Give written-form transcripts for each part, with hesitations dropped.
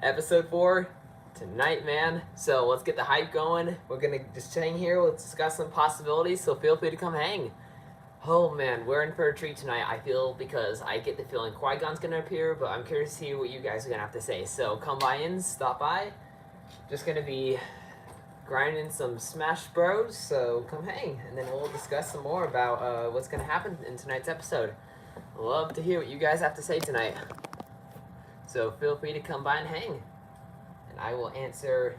Episode 4 tonight, man. So let's get the hype going. We're gonna just hang here. Let's discuss some possibilities. So feel free to come hang. Oh man, we're in for a treat tonight. I feel because I get the feeling Qui Gon's gonna appear, but I'm curious to hear what you guys are gonna have to say. So come by in, stop by. Just gonna be grinding some Smash Bros. So come hang, and then we'll discuss some more about what's gonna happen in tonight's episode. Love to hear what you guys have to say tonight. So feel free to come by and hang. And I will answer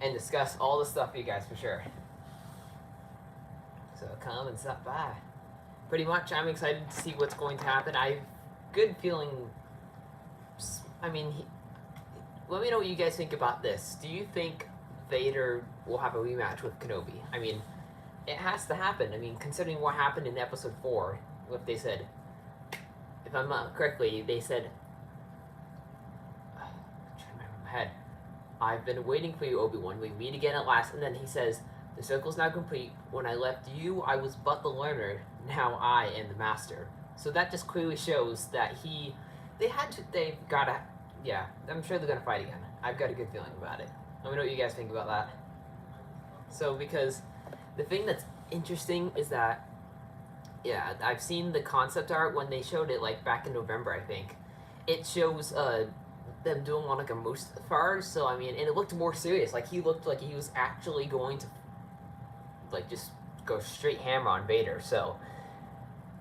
and discuss all the stuff for you guys for sure. So come and stop by. Pretty much, I'm excited to see what's going to happen. I have good feeling. I mean, let me know what you guys think about this. Do you think Vader will have a rematch with Kenobi? I mean, it has to happen. I mean, considering what happened in Episode 4, what they said, if I'm not correctly, they said, I'm trying to remember in my head, I've been waiting for you, Obi-Wan. We meet again at last. And then he says, the circle's now complete. When I left you, I was but the learner. Now I am the master. So that just clearly shows that they've gotta, yeah, I'm sure they're gonna fight again. I've got a good feeling about it. Let me know what you guys think about that. So, because the thing that's interesting is that, yeah, I've seen the concept art when they showed it, like, back in November, I think. It shows, them doing one, like, a Mustafar, so, I mean, and it looked more serious. Like, he looked like he was actually going to, like, just go straight hammer on Vader, so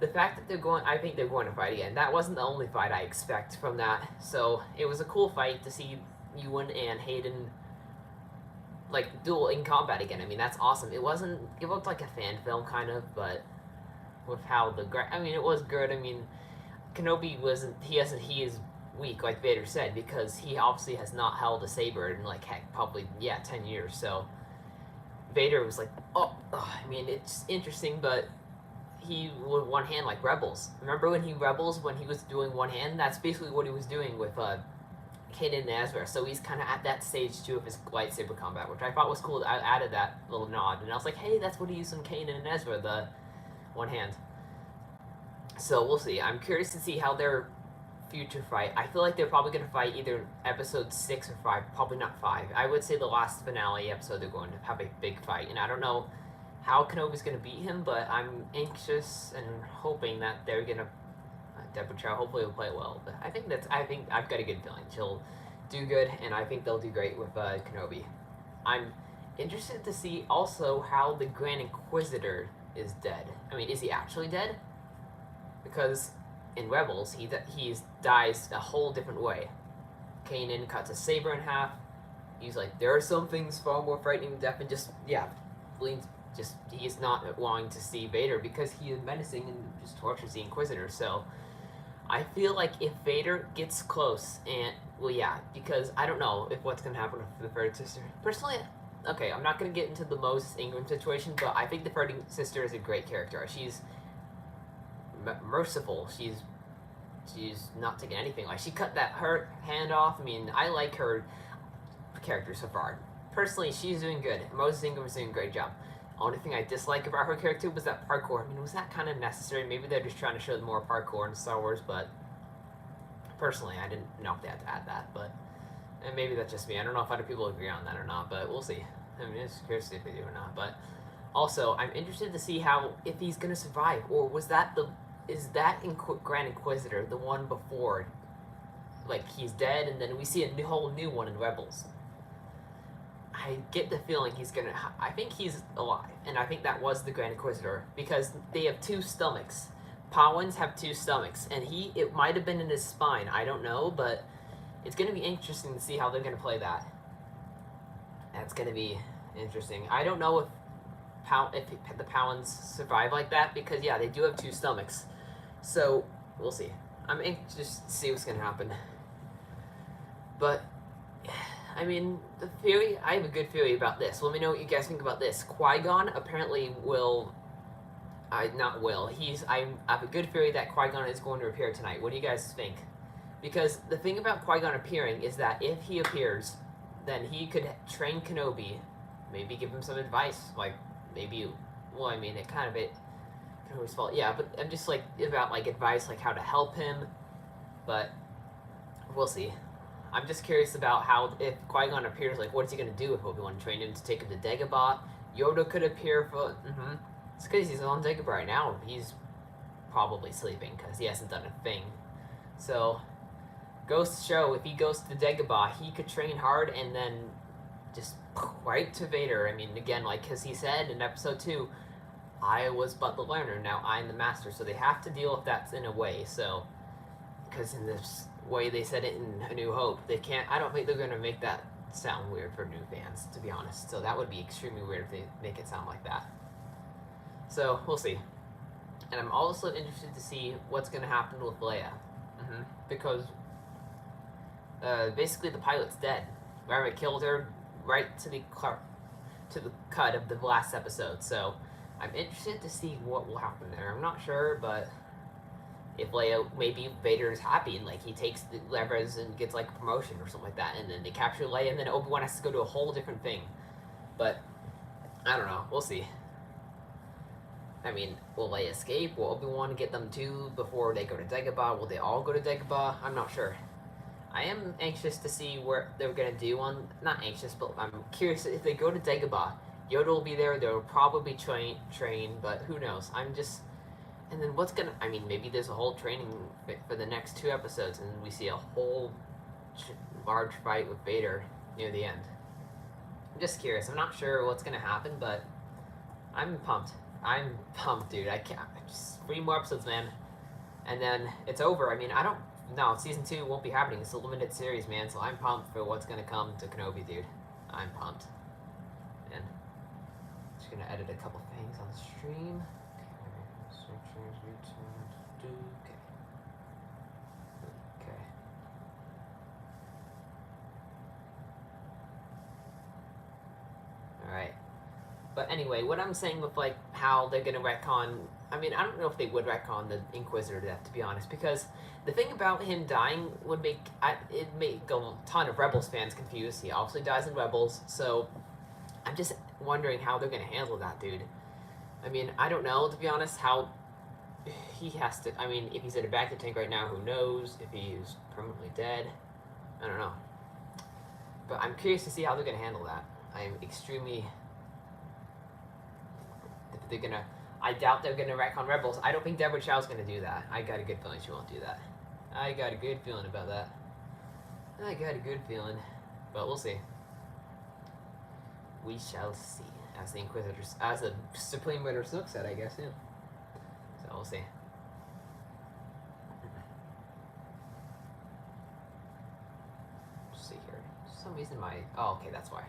the fact that I think they're going to fight again. That wasn't the only fight I expect from that, so it was a cool fight to see Ewan and Hayden, like, duel in combat again. I mean, that's awesome. It looked like a fan film, kind of, but with how it was good. I mean, Kenobi he is weak, like Vader said, because he obviously has not held a saber in, like, heck, probably, 10 years, so Vader was like, I mean, it's interesting, but he would one hand like Rebels. Remember when he was doing one hand? That's basically what he was doing with Kanan and Ezra. So he's kind of at that stage too of his lightsaber combat, which I thought was cool. I added that little nod, and I was like, hey, that's what he used on Kanan and Ezra, the one hand. So we'll see. I'm curious to see how their future fight. I feel like they're probably going to fight either episode 6 or 5, probably not 5. I would say the last finale episode they're going to have a big fight, and I don't know how Kenobi's going to beat him, but I'm anxious and hoping that they're going to Deborah Chow hopefully will play well. But I think I've got a good feeling she'll do good, and I think they'll do great with Kenobi. I'm interested to see also how the Grand Inquisitor is dead. I mean, is he actually dead? Because in Rebels, he dies a whole different way. Kanan cuts a saber in half. He's like, there are some things far more frightening than death, and he's not wanting to see Vader because he is menacing and just tortures the Inquisitor. So I feel like if Vader gets close, because I don't know if what's going to happen with the third sister. Personally, okay, I'm not going to get into the Moses Ingram situation, but I think the third sister is a great character. She's merciful. She's not taking anything. Like, she cut her hand off. I mean, I like her character so far. Personally, she's doing good. Moses Ingram is doing a great job. Only thing I dislike about her character was that parkour. I mean, was that kind of necessary? Maybe they're just trying to show more parkour in Star Wars, but personally, I didn't know if they had to add that. And maybe that's just me. I don't know if other people agree on that or not, but we'll see. I mean, it's curious if they do or not. But also, I'm interested to see if he's gonna survive, or is that Grand Inquisitor the one before? Like, he's dead, and then we see a whole new one in Rebels. I get the feeling I think he's alive, and I think that was the Grand Inquisitor, because they have 2 stomachs. Powans have 2 stomachs, and it might have been in his spine, I don't know, but it's going to be interesting to see how they're going to play that. That's going to be interesting. I don't know if the Powans survive like that, because, they do have 2 stomachs. So, we'll see. I'm anxious to see what's going to happen. But I mean, I have a good theory about this. Let me know what you guys think about this. Qui Gon apparently I have a good theory that Qui Gon is going to appear tonight. What do you guys think? Because the thing about Qui Gon appearing is that if he appears, then he could train Kenobi, maybe give him some advice, like maybe. Well, I mean, Kenobi's fault. Yeah, but I'm just like about like advice, like how to help him. But we'll see. I'm just curious about how, if Qui Gon appears, like, what's he gonna do if Obi Wan trained him to take him to Dagobah? Yoda could appear for. It's because he's on Dagobah right now. He's probably sleeping because he hasn't done a thing. So, goes to show if he goes to Dagobah, he could train hard and then just right to Vader. I mean, again, like, because he said in episode 2, I was but the learner, now I'm the master. So they have to deal with that in a way. So, because in this way they said it in A New Hope, they can't. I don't think they're gonna make that sound weird for new fans, to be honest. So that would be extremely weird if they make it sound like that. So we'll see. And I'm also interested to see what's gonna happen with Leia, because basically the pilot's dead. Rabbit killed her right to the cut of the last episode. So I'm interested to see what will happen there. I'm not sure, but if Leia, maybe Vader's happy and like he takes the levers and gets like a promotion or something like that, and then they capture Leia, and then Obi-Wan has to go to a whole different thing. But I don't know. We'll see. I mean, will Leia escape? Will Obi-Wan get them too before they go to Dagobah? Will they all go to Dagobah? I'm not sure. I am anxious to see what they're gonna do on. Not anxious, but I'm curious if they go to Dagobah. Yoda will be there. They'll probably train, but who knows? I'm just. And then what's gonna? I mean, maybe there's a whole training for the next 2 episodes, and we see a whole large fight with Vader near the end. I'm just curious. I'm not sure what's gonna happen, but I'm pumped. I'm pumped, dude. I can't. Just 3 more episodes, man, and then it's over. I mean, I don't. No, season 2 won't be happening. It's a limited series, man. So I'm pumped for what's gonna come to Kenobi, dude. I'm pumped. And just gonna edit a couple things on the stream. Okay. Alright. But anyway, what I'm saying with like how they're gonna retcon, I mean, I don't know if they would retcon the Inquisitor death, to be honest, because the thing about him dying would make a ton of Rebels fans confused. He obviously dies in Rebels, so I'm just wondering how they're gonna handle that, dude. I mean, I don't know, to be honest, how he has to. I mean, if he's in a bacta tank right now, who knows? If he's permanently dead, I don't know. But I'm curious to see how they're gonna handle that. I'm extremely. If they're gonna. I doubt they're gonna retcon Rebels. I don't think Deborah Chow's gonna do that. I got a good feeling she won't do that. I got a good feeling about that. I got a good feeling, but we'll see. We shall see. As the Inquisitors, as the Supreme Leader Snook said, I guess, yeah. So we'll see. Let's see here. For some reason my. Oh, okay, that's why.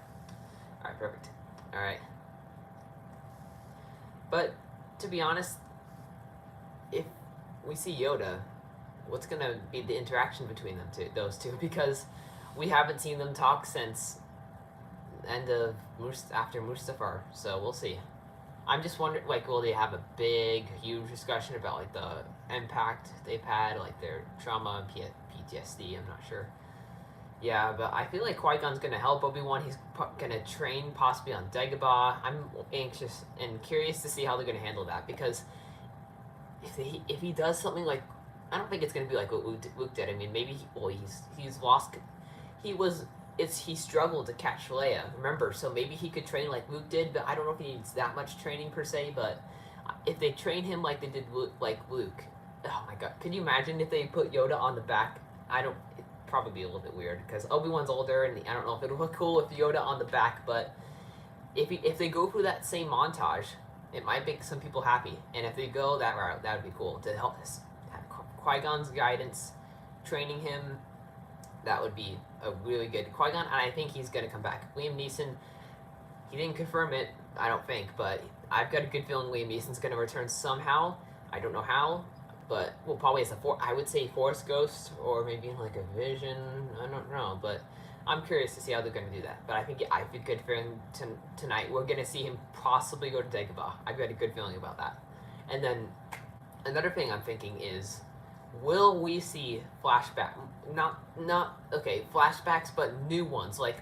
Alright, perfect. Alright. But, to be honest, if we see Yoda, what's gonna be the interaction between those two? Because we haven't seen them talk since end of after Mustafar, so we'll see. I'm just wondering, like, will they have a big, huge discussion about like the impact they've had, like their trauma and PTSD? I'm not sure. Yeah, but I feel like Qui-Gon's gonna help Obi-Wan. He's gonna train possibly on Dagobah. I'm anxious and curious to see how they're gonna handle that, because if he does something like, I don't think it's gonna be like what Luke did. I mean, maybe he's lost. He struggled to catch Leia, remember? So maybe he could train like Luke did, but I don't know if he needs that much training per se. But if they train him like they did like Luke, oh my god, could you imagine if they put Yoda on the back? It'd probably be a little bit weird because Obi-Wan's older, and I don't know if it'll look cool with Yoda on the back. But if they go through that same montage, it might make some people happy. And if they go that route, that would be cool to help us have Qui-Gon's guidance, training him. That would be a really good Qui-Gon, and I think he's going to come back. Liam Neeson, he didn't confirm it, I don't think, but I've got a good feeling Liam Neeson's going to return somehow. I don't know how, but well, probably as I would say Force Ghost, or maybe like a Vision. I don't know, but I'm curious to see how they're going to do that. But I think I've got a good feeling tonight we're going to see him possibly go to Dagobah. I've got a good feeling about that. And then another thing I'm thinking is, will we see flashback? Flashbacks, but new ones, like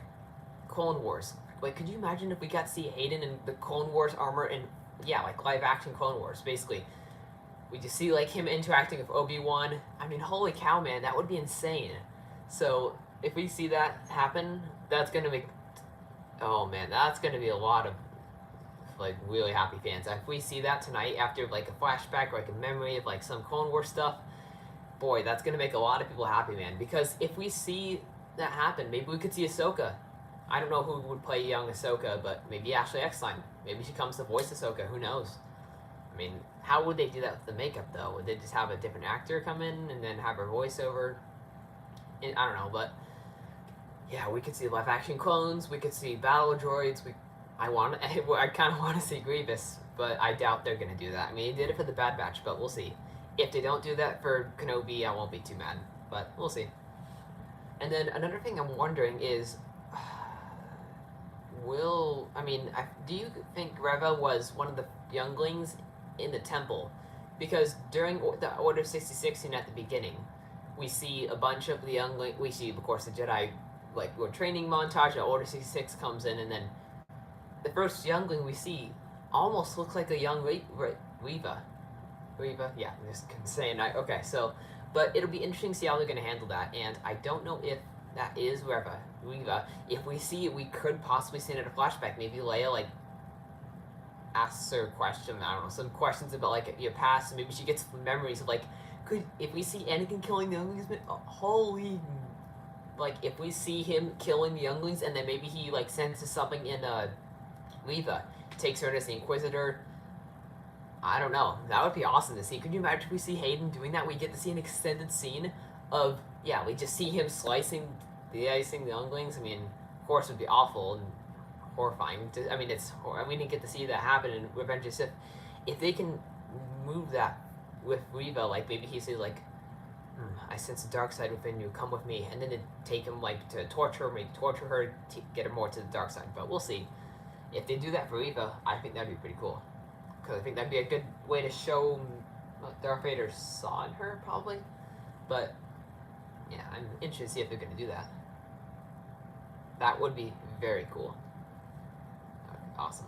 Clone Wars. Like, could you imagine if we got to see Hayden in the Clone Wars armor and, yeah, like live action Clone Wars, basically. We just see, like, him interacting with Obi Wan. I mean, holy cow, man, that would be insane. So, if we see that happen, that's gonna make, oh man, that's gonna be a lot of like really happy fans. If we see that tonight after like a flashback or like a memory of like some Clone Wars stuff, boy, that's gonna make a lot of people happy, man. Because if we see that happen, maybe we could see Ahsoka. I don't know who would play young Ahsoka, but maybe Ashley Eckstein. Maybe she comes to voice Ahsoka. Who knows? I mean, how would they do that with the makeup though? Would they just have a different actor come in and then have her voiceover? I don't know, but yeah, we could see live action clones. We could see battle droids. I kind of want to see Grievous, but I doubt they're gonna do that. I mean, they did it for the Bad Batch, but we'll see. If they don't do that for Kenobi, I won't be too mad, but we'll see. And then another thing I'm wondering is, do you think Reva was one of the younglings in the temple? Because during the Order 66 scene at the beginning, we see a bunch of the younglings. We see, of course, the Jedi, like, training montage. The Order 66 comes in, and then the first youngling we see almost looks like a young Reva. Yeah, I'm just saying that. Okay, so, but it'll be interesting to see how they're going to handle that, and I don't know if that is Reva. If we see it, we could possibly see another flashback. Maybe Leia, like, asks her question, I don't know, some questions about, like, your past, and maybe she gets memories of, like, if we see Anakin killing the younglings, holy, like, if we see him killing the younglings, and then maybe he, like, senses something in, Reva, takes her as the Inquisitor, I don't know, that would be awesome to see. Could you imagine if we see Hayden doing that? We get to see an extended scene of, yeah, we just see him slicing the younglings. I mean, of course, it would be awful and horrifying. We didn't get to see that happen in Revenge of the Sith. If they can move that with Reva, like, maybe he says, like, I sense the dark side within you, come with me, and then they take him, like, to torture her, to get her more to the dark side, but we'll see. If they do that for Reva, I think that'd be pretty cool. Because I think that'd be a good way to show what Darth Vader saw in her, probably. But, yeah, I'm interested to see if they're going to do that. That would be very cool. That would be awesome.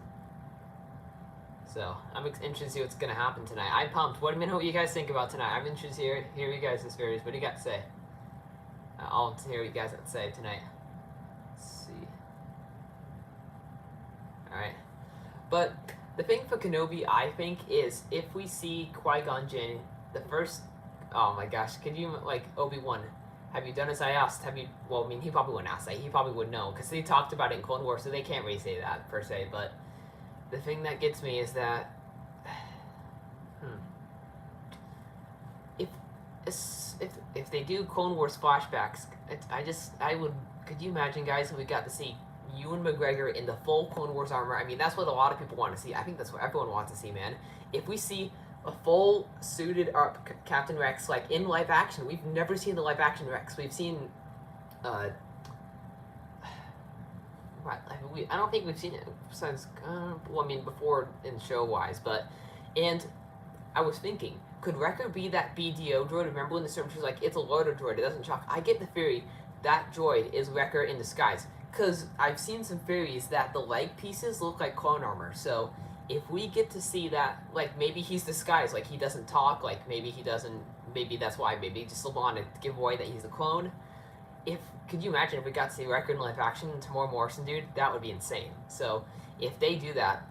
So, I'm interested to see what's going to happen tonight. I'm pumped. What you guys think about tonight? I'm interested to hear you guys' theories. What do you got to say? I'll hear what you guys have to say tonight. Let's see. Alright. But the thing for Kenobi, I think, is if we see Qui Gon Jinn, the first. Oh my gosh, could you, like, Obi Wan? Have you done as I asked? Well, I mean, he probably wouldn't ask that. He probably would know, because they talked about it in Clone Wars, so they can't really say that, per se. But the thing that gets me is that. If they do Clone Wars flashbacks, could you imagine, guys, if we got to see Ewan McGregor in the full Clone Wars armor? I mean, that's what a lot of people want to see. I think that's what everyone wants to see, man. If we see a full suited up Captain Rex, like, in live action, we've never seen the live action Rex. We've seen, I don't think we've seen it since, before in show wise, and I was thinking, could Wrecker be that BDO droid? Remember when the server was like, it's a loader droid, it doesn't shock? I get the theory that droid is Wrecker in disguise. Because I've seen some theories that the leg pieces look like clone armor. So if we get to see that, like, maybe he's disguised, like, he doesn't talk, like, maybe that's why, maybe just want to give away that he's a clone. Could you imagine if we got to see Wrecker in live action, Tamora Morrison, dude? That would be insane. So if they do that,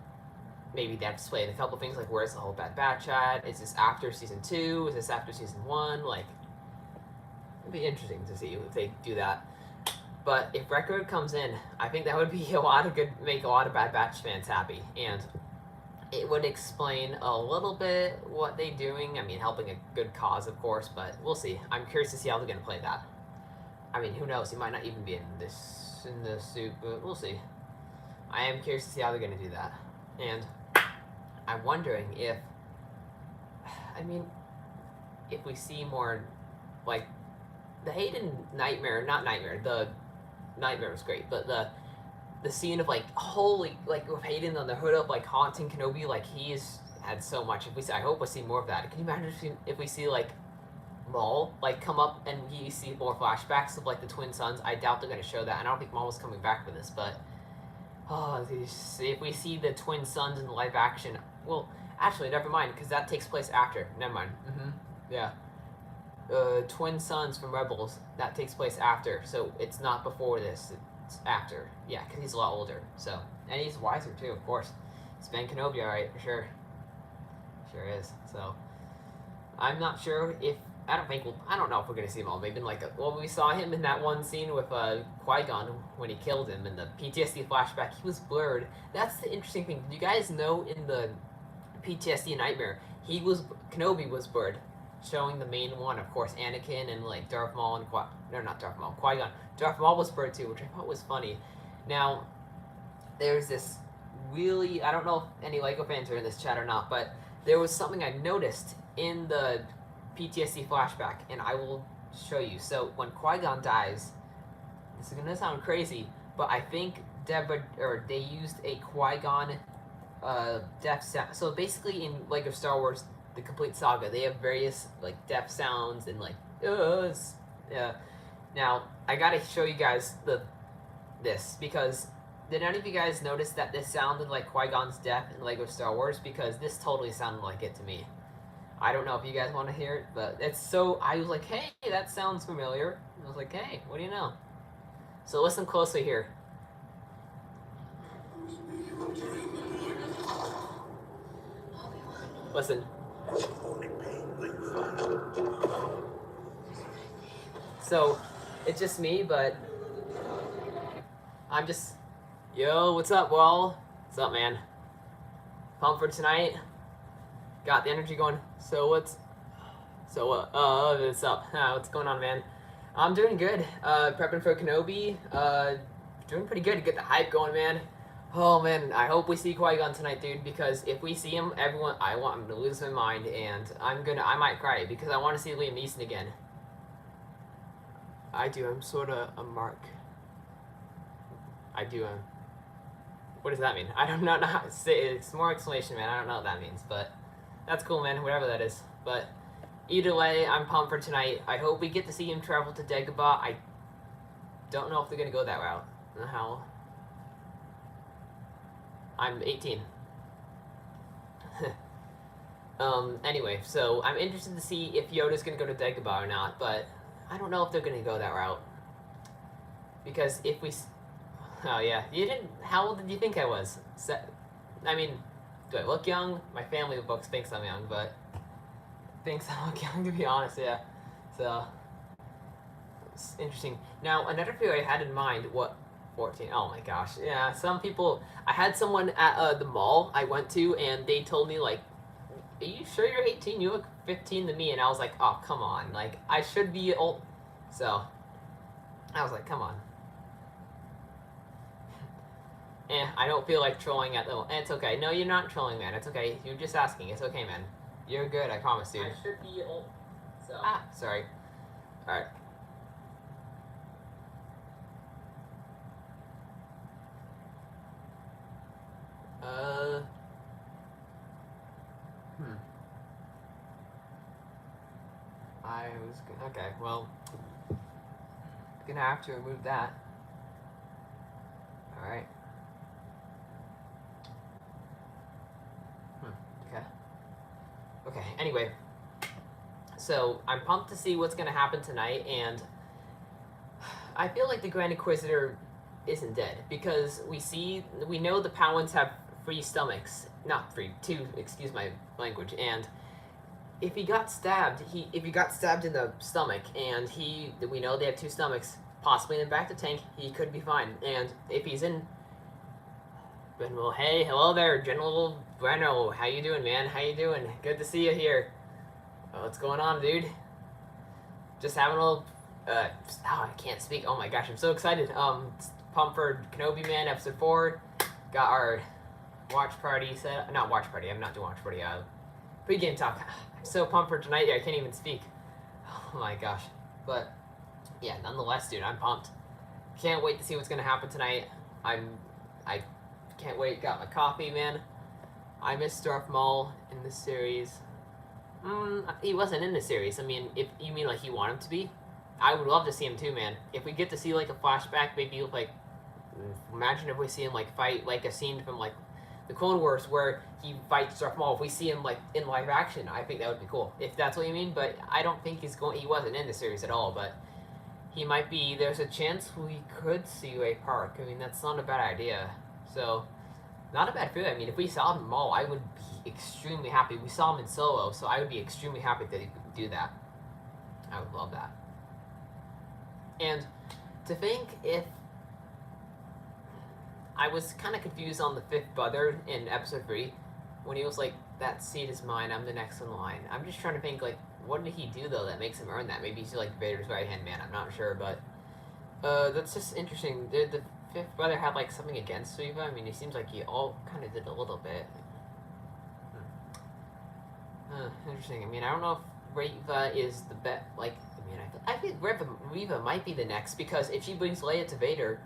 maybe they have to explain a couple things, like, where's the whole Bad Batch at? Is this after Season 2? Is this after Season 1? Like, it'd be interesting to see if they do that. But if Wrecker comes in, I think that would be make a lot of Bad Batch fans happy. And it would explain a little bit what they're doing. I mean, helping a good cause, of course, but we'll see. I'm curious to see how they're going to play that. I mean, who knows? He might not even be in the suit, but we'll see. I am curious to see how they're going to do that. And I'm wondering if we see more, like, the Hayden Nightmare, the Nightmare was great, but the scene of, like, with Hayden on the hood up, like, haunting Kenobi, like, he's had so much. I hope we'll see more of that. Can you imagine if we see, like, Maul, like, come up and you see more flashbacks of, like, the twin sons? I doubt they're going to show that. I don't think Maul was coming back for this, but if we see the twin sons in the live action, well, actually, never mind, because that takes place after. Never mind. Yeah. twin sons from Rebels. That takes place after, so it's not before this. It's after. Yeah, because he's a lot older. So, and he's wiser too, of course. It's Ben Kenobi, all right, for sure. Sure is. So, I'm not sure if I don't know if we're gonna see him all. Maybe we saw him in that one scene with Qui Gon when he killed him in the PTSD flashback. He was blurred. That's the interesting thing. Did you guys know in the PTSD nightmare, Kenobi was blurred, showing the main one, of course, Anakin and like Darth Maul and Qui Gon. Darth Maul was blurred too, which I thought was funny. Now, there's this really, I don't know if any LEGO fans are in this chat or not, but there was something I noticed in the PTSD flashback, and I will show you. So when Qui-Gon dies, this is gonna sound crazy, but I think they used a Qui-Gon death sound. So basically in LEGO Star Wars, the complete saga, they have various like death sounds and like Now I gotta show you guys this because did any of you guys notice that this sounded like Qui-Gon's death in LEGO Star Wars? Because this totally sounded like it to me. I don't know if you guys want to hear it, but it's so... I was like, hey, that sounds familiar. I was like, hey, what do you know? So listen closely here. Listen. So, it's just me, but... I'm just... Yo, what's up, Wall? What's up, man? Pumped for tonight? Got the energy going. What's up? What's going on, man? I'm doing good. Prepping for Kenobi. Doing pretty good to get the hype going, man. Oh, man, I hope we see Qui-Gon tonight, dude, because if we see him, I want him to lose my mind, and I might cry, because I want to see Liam Neeson again. I do, I'm sort of a mark. I do, what does that mean? I don't know how to say it. It's more explanation, man. I don't know what that means, but that's cool, man, whatever that is. But either way, I'm pumped for tonight. I hope we get to see him travel to Dagobah. I don't know if they're going to go that route. I don't know how. I'm 18. Anyway, so I'm interested to see if Yoda's going to go to Dagobah or not, but I don't know if they're going to go that route. Because if we... Oh, yeah. How old did you think I was? I mean, do I look young? My family books thinks I'm young, but... Thinks I look young, to be honest, yeah. So... It's interesting. Now, another theory I had in mind, 14? Oh my gosh, yeah, some people... I had someone at the mall I went to, and they told me, like, are you sure you're 18? You look 15 to me, and I was like, oh, come on. Like, I should be old. So, I was like, come on. I don't feel like trolling at the... It's okay. No, you're not trolling, man. It's okay. You're just asking. It's okay, man. You're good, I promise, dude. I should be old. So. Ah, sorry. Alright. Okay, well, gonna have to remove that. Alright. Okay, anyway. So, I'm pumped to see what's gonna happen tonight, and I feel like the Grand Inquisitor isn't dead, because we know the Powans have free stomachs. Not free, two, excuse my language, and if he got stabbed, if he got stabbed in the stomach, and we know they have two stomachs, possibly in the back of the tank, he could be fine. And if he's in, well, hey, hello there, General Bueno, how you doing, man? How you doing? Good to see you here. What's going on, dude? Just having a little, I can't speak. Oh my gosh, I'm so excited. Pumped for Kenobi, man, episode 4. Got our watch party set. Not watch party. I'm not doing watch party. Pregame talk. I'm so pumped for tonight. I can't even speak. Oh my gosh. But yeah, nonetheless, dude, I'm pumped. Can't wait to see what's gonna happen tonight. I can't wait. Got my coffee, man. I miss Darth Maul in this series. He wasn't in the series. I mean, if you mean like he wanted him to be, I would love to see him too, man. If we get to see like a flashback, maybe like, imagine if we see him like fight like a scene from like the Clone Wars where he fights Darth Maul. If we see him like in live action, I think that would be cool. If that's what you mean, but I don't think he's going. He wasn't in the series at all, but he might be. There's a chance we could see Ray Park. I mean, that's not a bad idea. So, not a bad feeling. I mean, if we saw him in Maul, I would be extremely happy. We saw him in Solo, so I would be extremely happy that he could do that. I would love that. And to think if I was kind of confused on the fifth brother in episode 3 when he was like, that seat is mine, I'm the next in line. I'm just trying to think, like, what did he do, though, that makes him earn that? Maybe he's, like, Vader's right-hand man, I'm not sure, but that's just interesting. Did the fifth brother have, like, something against Reva? I mean, it seems like he all kind of did a little bit. Interesting. I mean, I don't know if Reva is the best, like, I mean, I think Reva might be the next, because if she brings Leia to Vader,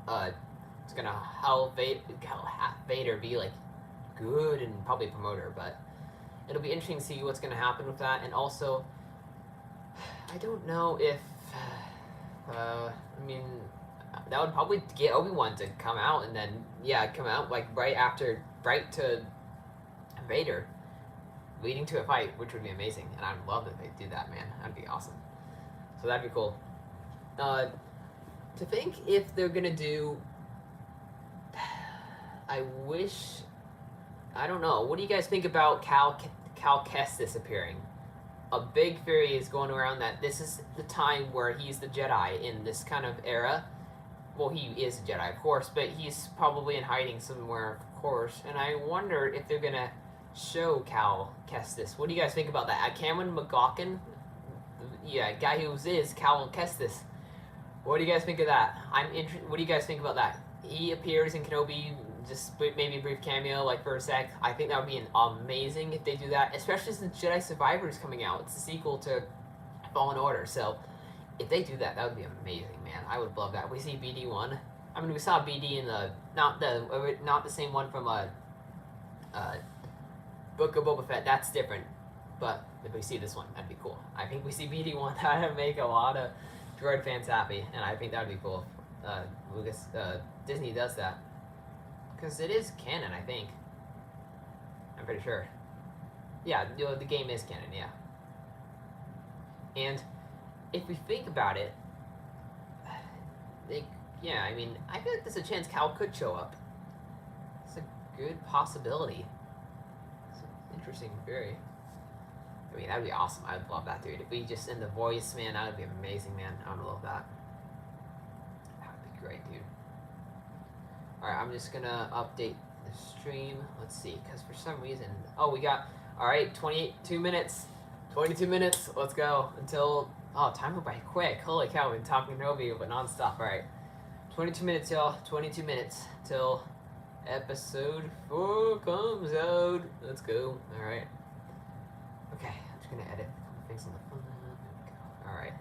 it's gonna help Vader be, like, good and probably promote her, but it'll be interesting to see what's gonna happen with that. And also, I don't know if, I mean, that would probably get Obi-Wan to come out, and then, yeah, come out, like, right to Vader, leading to a fight, which would be amazing, and I'd love if they do that, man. That'd be awesome. So that'd be cool. To think if they're gonna do, I don't know. What do you guys think about Cal Kestis appearing? A big theory is going around that this is the time where he's the Jedi in this kind of era. Well, he is a Jedi, of course, but he's probably in hiding somewhere, of course. And I wonder if they're gonna show Cal Kestis. What do you guys think about that? Cameron McLaughlin, yeah, guy who is Cal Kestis. What do you guys think of that? What do you guys think about that? He appears in Kenobi, just maybe a brief cameo, like for a sec. I think that would be amazing if they do that, especially since Jedi Survivor is coming out. It's a sequel to Fallen Order, so if they do that, that would be amazing, man. I would love that. We see BD1. I mean, we saw BD in the not the same one from Book of Boba Fett. That's different, but if we see this one, that'd be cool. I think we see BD1. That would make a lot of droid fans happy, and I think that would be cool. Disney does that. Because it is canon, I think. I'm pretty sure. Yeah, the game is canon, yeah. And if we think about it, yeah, I mean, I feel like there's a chance Cal could show up. It's a good possibility. It's an interesting theory. I mean, that would be awesome. I would love that, dude. If we just send the voice, man, that would be amazing, man. I would love that. That would be great, dude. Alright, I'm just gonna update the stream. Let's see, because for some reason... Oh, we got... Alright, 22 minutes. 22 minutes. Let's go. Until... Oh, time went by quick. Holy cow, we've been talking Kenobi, but non-stop. Alright. 22 minutes, y'all. 22 minutes. Till episode 4 comes out. Let's go. Alright. Okay, I'm just gonna edit a couple things on the phone. There we go. Alright.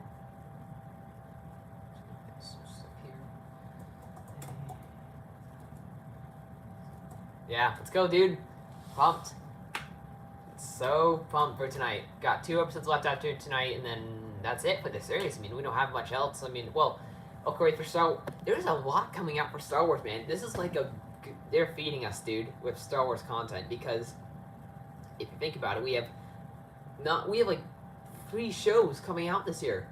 Yeah, let's go, dude. Pumped. So pumped for tonight. Got 2 episodes left after tonight, and then that's it for the series. I mean, we don't have much else. I mean, well, okay, there's a lot coming out for Star Wars, man. This is like they're feeding us, dude, with Star Wars content, because if you think about it, we have like 3 shows coming out this year.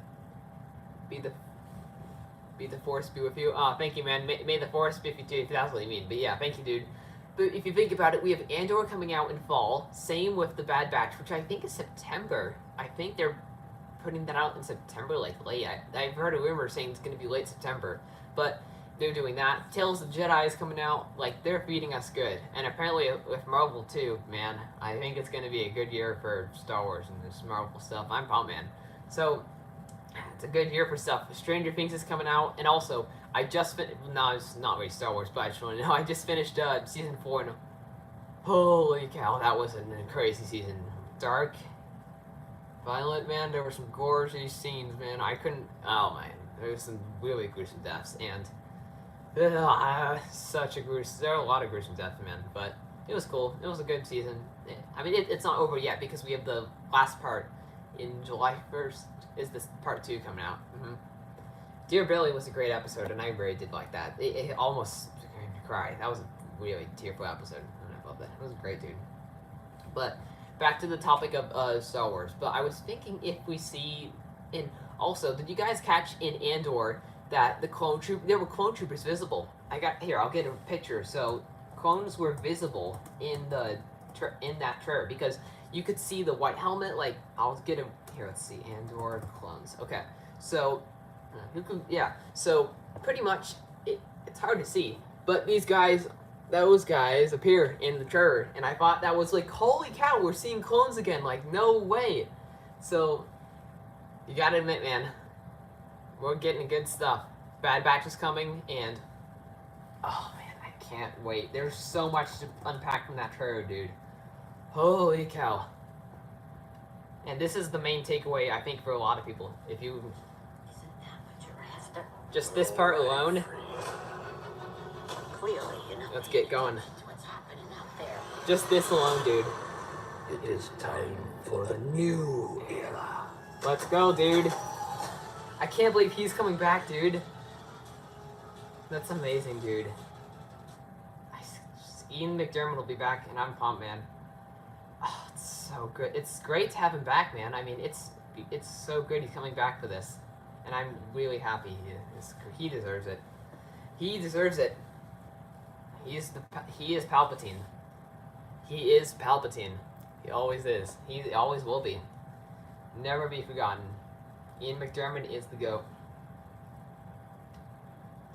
Be the Force be with you. Oh, thank you, man. May the Force be with you too, if that's what you mean. But yeah, thank you, dude. But if you think about it, we have Andor coming out in fall. Same with The Bad Batch, which I think is September. I think they're putting that out in September, like late. I've heard a rumor saying it's going to be late September. But they're doing that. Tales of the Jedi is coming out. Like, they're feeding us good. And apparently with Marvel, too, man. I think it's going to be a good year for Star Wars and this Marvel stuff. I'm pumped, man. So, it's a good year for stuff. Stranger Things is coming out. And also... I just finished, no, it's not really Star Wars, but I just want to know, I just finished season 4, and holy cow, that was a crazy season. Dark, violent, man, there were some gorgeous scenes, man, oh man, there was some really gruesome deaths, and, such a gruesome, there are a lot of gruesome deaths, man, but it was cool, it was a good season. I mean, it's not over yet, because we have the last part in July 1st, is this part 2 coming out. Dear Billy was a great episode, and I really did like that. It almost made me cry. That was really tearful episode, and I love that. It was great, dude. But back to the topic of Star Wars. But I was thinking if we see in also, did you guys catch in Andor that there were clone troopers visible? I'll get a picture. So clones were visible in that trailer because you could see the white helmet. Like I'll get him here. Let's see, Andor clones. Okay, so So pretty much it's hard to see, but those guys appear in the trailer, and I thought that was like, holy cow, we're seeing clones again. Like no way. So you gotta admit, man, we're getting good stuff. Bad Batch is coming, and oh man, I can't wait. There's so much to unpack from that trailer, dude. Holy cow. And this is the main takeaway, I think, for a lot of people. If you... Isn't that what you're after? Just this part alone. Clearly, you know. Let's get going. What's happening out there? Just this alone, dude. It is time for a new era. Let's go, dude. I can't believe he's coming back, dude. That's amazing, dude. Ian McDiarmid will be back, and I'm pumped, man. Oh, it's so good. It's great to have him back, man. I mean, it's so good he's coming back for this, and I'm really happy. He deserves it. He deserves it. He is Palpatine. He is Palpatine. He always is. He always will be. Never be forgotten. Ian McDiarmid is the GOAT.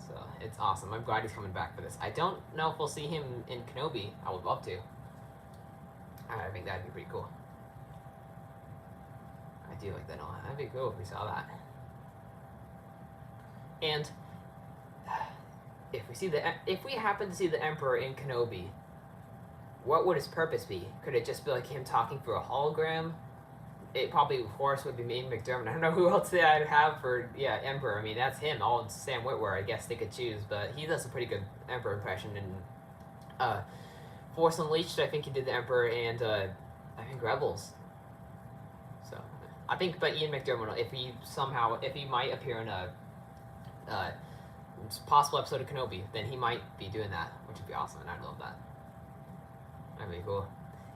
So, it's awesome. I'm glad he's coming back for this. I don't know if we'll see him in Kenobi. I would love to. I think that'd be pretty cool. I do like that a lot. That'd be cool if we saw that. And if we happen to see the Emperor in Kenobi, what would his purpose be? Could it just be like him talking through a hologram? It probably, of course, would be Ian McDiarmid. I don't know who else I'd have for, Emperor. I mean, that's him. All Sam Witwer, I guess they could choose, but he does a pretty good Emperor impression. And Force Unleashed, I think he did the Emperor, and I think Rebels. So I think, but Ian McDiarmid, if he might appear in a possible episode of Kenobi, then he might be doing that, which would be awesome, and I'd love that. That'd be cool.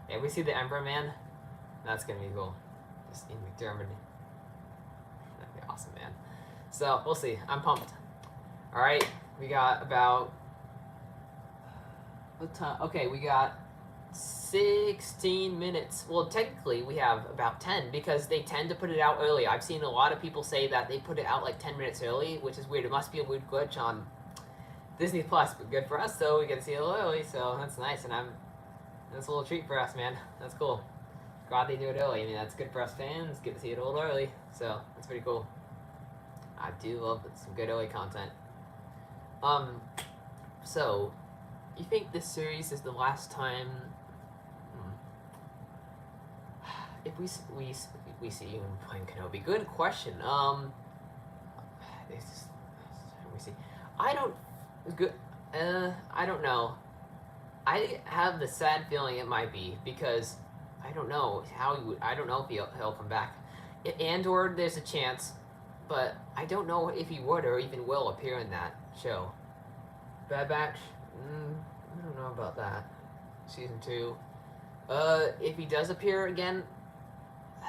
If we see the Emperor, man, that's gonna be cool. Just Ian McDiarmid. That'd be awesome, man. So we'll see. I'm pumped. All right, we got about. What time? Okay, we got 16 minutes. Well, technically, we have about 10 because they tend to put it out early. I've seen a lot of people say that they put it out like 10 minutes early, which is weird. It must be a weird glitch on Disney Plus, but good for us, though. We get to see it a little early, so that's nice. And that's a little treat for us, man. That's cool. Glad they do it early. I mean, that's good for us fans. Get to see it a little early, so that's pretty cool. I do love some good early content. So. You think this series is the last time? If we see you playing Kenobi, good question. We see. I don't know. I have the sad feeling it might be because I don't know how he would. I don't know if he'll come back. Andor, there's a chance, but I don't know if he would or even will appear in that show. Bad Batch. I don't know about that. Season 2. If he does appear again, I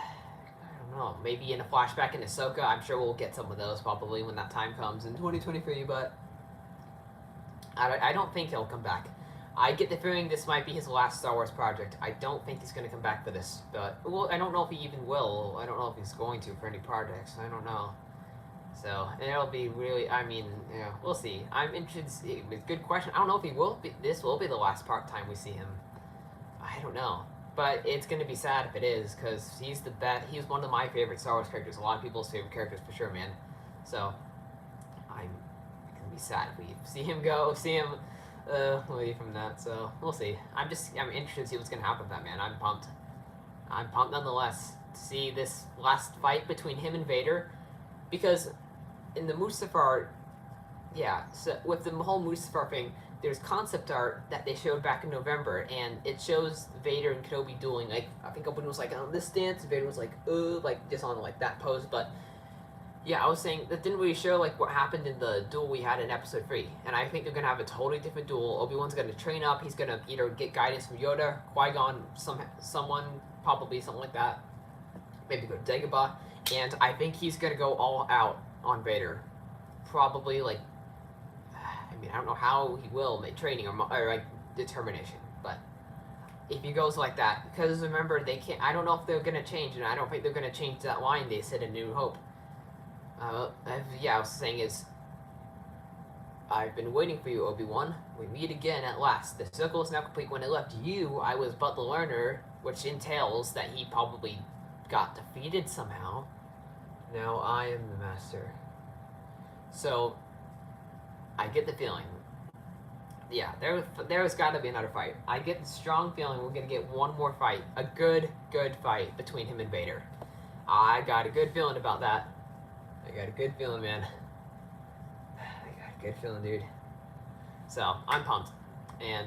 don't know. Maybe in a flashback in Ahsoka. I'm sure we'll get some of those probably when that time comes in 2023, but I don't think he'll come back. I get the feeling this might be his last Star Wars project. I don't think he's going to come back for this, but I don't know if he even will. I don't know if he's going to for any projects. I don't know. So, it'll be really, we'll see. I'm interested to see. It's a good question. I don't know if this will be the last time we see him. I don't know. But it's going to be sad if it is, because he's one of my favorite Star Wars characters. A lot of people's favorite characters for sure, man. So, I'm going to be sad if we see him away from that. So, we'll see. I'm interested to see what's going to happen with that, man. I'm pumped. I'm pumped nonetheless to see this last fight between him and Vader, because in the Mustafar art, so with the whole Mustafar thing, there's concept art that they showed back in November, and it shows Vader and Kenobi dueling. Like, I think Obi was like on this stance, Vader was like just on like that pose. But Yeah, I was saying that didn't really show like what happened in the duel we had in episode 3, and I think they're gonna have a totally different duel. Obi-Wan's gonna train up. He's gonna either get guidance from Yoda, Qui Gon, someone, probably something like that. Maybe go to Dagobah, and I think he's gonna go all out on Vader. Probably like, I mean, I don't know how he will make training or like determination, but if he goes like that, because remember they can't. I don't know if they're gonna change, and I don't think they're gonna change that line they said in New Hope. Yeah, I was saying is, I've been waiting for you, Obi-Wan. We meet again at last. The circle is now complete. When I left you, I was but the learner, which entails that he probably got defeated somehow. Now I am the master. So, I get the feeling. Yeah, there's got to be another fight. I get the strong feeling we're going to get one more fight. A good fight between him and Vader. I got a good feeling about that. I got a good feeling, man. I got a good feeling, dude. So, I'm pumped. And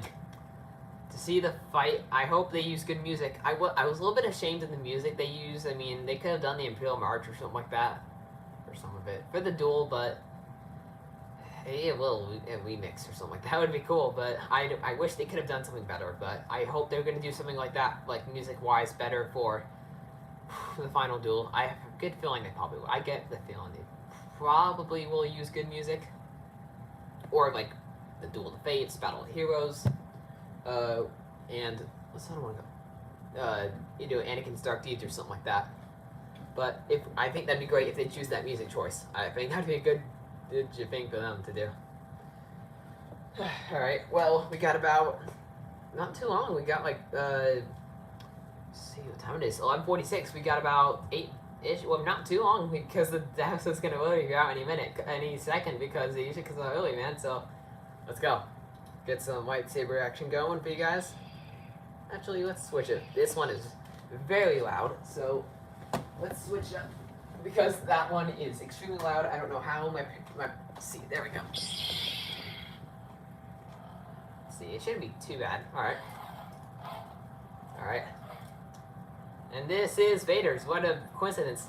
to see the fight, I hope they use good music. I was a little bit ashamed of the music they used. I mean, they could have done the Imperial March or something like that. Or some of it. For the duel, but a little remix or something like that. That would be cool, but I wish they could have done something better. But I hope they're going to do something like that, like music-wise, better for the final duel. I have a good feeling they probably will. I get the feeling they probably will use good music. Or like the Duel of the Fates, Battle of the Heroes, and what's the other one? Anakin's Dark Deeds or something like that. But I think that'd be great if they choose that music choice. I think that'd be a good thing for them to do. Alright, well, we got about, not too long, we got like, let's see what time it is, 11:46, we got about 8-ish, well, not too long, because the episode's gonna literally go out any second, because it usually comes out early, man, so, let's go. Get some lightsaber action going for you guys. Actually, let's switch it. This one is very loud, so let's switch up. Because that one is extremely loud. I don't know how my see, there we go. See, it shouldn't be too bad. Alright. Alright. And this is Vader's. What a coincidence.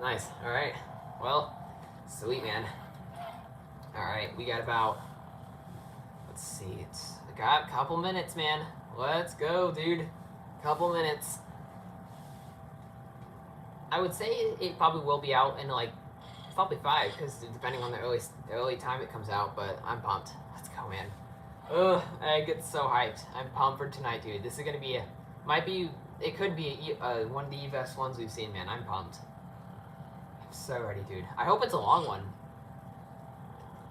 Nice. Alright. Well, sweet, man. Alright, we got about, let's see, I got a couple minutes, man. Let's go, dude. Couple minutes. I would say it probably will be out in like probably 5, because depending on the early time it comes out. But I'm pumped. Let's go, man. Ugh, I get so hyped. I'm pumped for tonight, dude. This is gonna be it could be one of the best ones we've seen, man. I'm pumped. I'm so ready, dude. I hope it's a long one.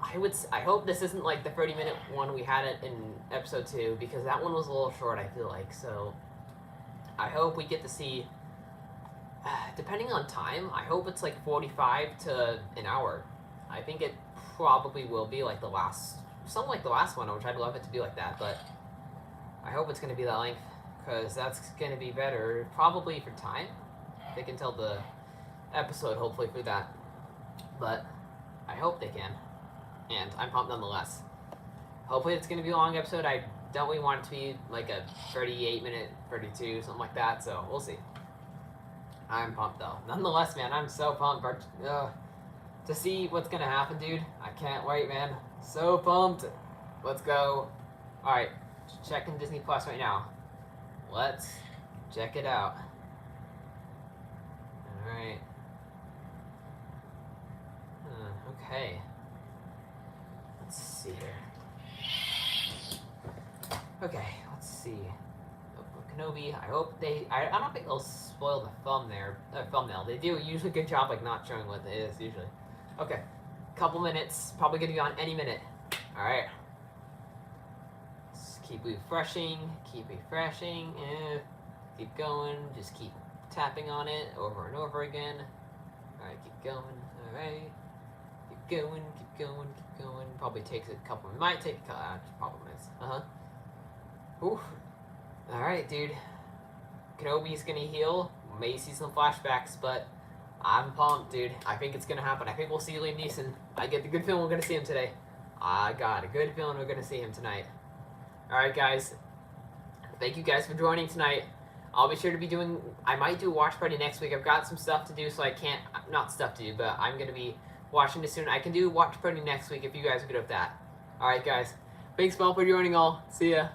I hope this isn't like the 30-minute one we had it in episode 2, because that one was a little short, I feel like. So I hope we get to see, depending on time, I hope it's like 45 to an hour. I think it probably will be like something like the last one, which I'd love it to be like that, but I hope it's going to be that length, because that's going to be better, probably for time. They can tell the episode, hopefully, for that, but I hope they can, and I'm pumped nonetheless. Hopefully it's going to be a long episode. I don't really want it to be like a 38-minute, 32, something like that, so we'll see. I'm pumped though. Nonetheless, man, I'm so pumped to see what's gonna happen, dude. I can't wait, man. So pumped. Let's go. Alright, checking Disney Plus right now. Let's check it out. Alright. Okay. Let's see here. Okay, let's see. Kenobi, I hope I don't think they'll spoil the thumbnail. They do usually a good job like not showing what it is usually. Okay, couple minutes, probably gonna be on any minute. Alright. Let's keep refreshing, keep going, just keep tapping on it over and over again. Alright, keep going, alright. Keep going. Probably takes a couple, might take a couple minutes. Oof. Alright, dude. Kenobi's gonna heal. May see some flashbacks, but I'm pumped, dude. I think it's gonna happen. I think we'll see Liam Neeson. I get the good feeling we're gonna see him today. I got a good feeling we're gonna see him tonight. Alright, guys. Thank you guys for joining tonight. I'll be sure to be doing. I might do a watch party next week. I've got some stuff to do, so I can't. Not stuff to do, but I'm gonna be watching this soon. I can do watch party next week if you guys are good with that. All right, guys. Thanks, Mel, for joining all. See ya.